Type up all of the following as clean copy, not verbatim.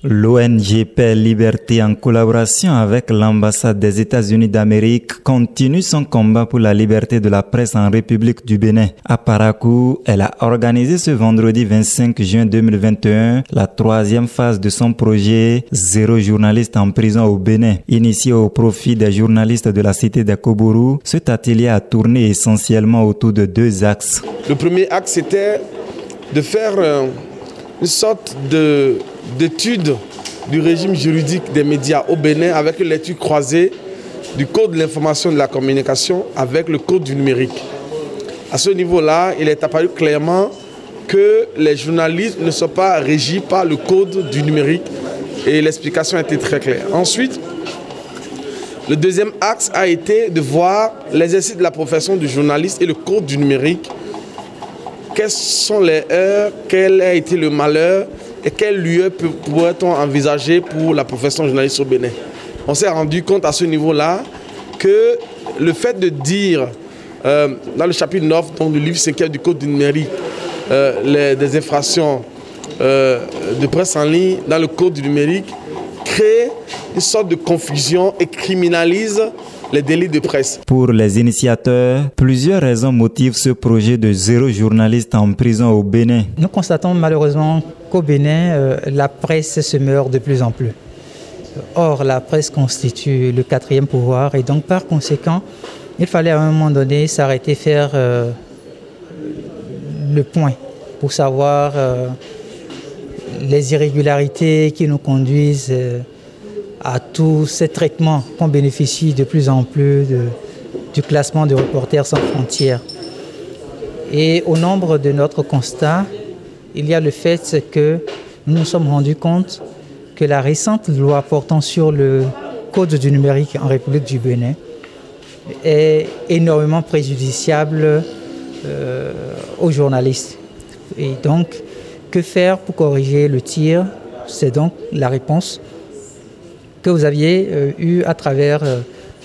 L'ONG Paix Liberté, en collaboration avec l'ambassade des États-Unis d'Amérique, continue son combat pour la liberté de la presse en République du Bénin. À Parakou, elle a organisé ce vendredi 25 juin 2021 la troisième phase de son projet Zéro journaliste en prison au Bénin. Initié au profit des journalistes de la cité d'Akobourou, cet atelier a tourné essentiellement autour de deux axes. Le premier axe, c'était de faire une sorte d'étude du régime juridique des médias au Bénin avec une lecture croisée du code de l'information et de la communication avec le code du numérique. À ce niveau-là, il est apparu clairement que les journalistes ne sont pas régis par le code du numérique et l'explication a été très claire. Ensuite, le deuxième axe a été de voir l'exercice de la profession du journaliste et le code du numérique. Quelles sont les heures, quel a été le malheur et quel lieu pourrait-on envisager pour la profession journaliste au Bénin. On s'est rendu compte à ce niveau-là que le fait de dire dans le chapitre 9 donc, du livre 5e du code du numérique des infractions de presse en ligne dans le code du numérique crée une sorte de confusion et criminalise les délits de presse. Pour les initiateurs, plusieurs raisons motivent ce projet de zéro journaliste en prison au Bénin. Nous constatons malheureusement qu'au Bénin, la presse se meurt de plus en plus. Or, la presse constitue le quatrième pouvoir et donc par conséquent, il fallait à un moment donné s'arrêter, faire le point pour savoir les irrégularités qui nous conduisent à tous ces traitements qu'on bénéficie de plus en plus du classement de Reporters sans frontières. Et au nombre de notre constat, il y a le fait que nous nous sommes rendus compte que la récente loi portant sur le code du numérique en République du Bénin est énormément préjudiciable aux journalistes. Et donc, que faire pour corriger le tir? C'est donc la réponse que vous aviez eue à travers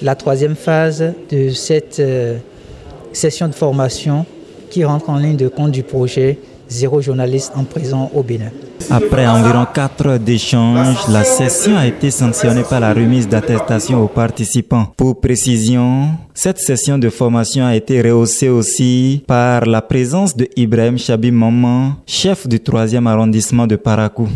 la troisième phase de cette session de formation qui rentre en ligne de compte du projet Zéro journaliste en prison au Bénin. Après environ 4 heures d'échange, la session a été sanctionnée par la remise d'attestations aux participants. Pour précision, cette session de formation a été rehaussée aussi par la présence de Ibrahim Chabi Maman, chef du 3e arrondissement de Parakou.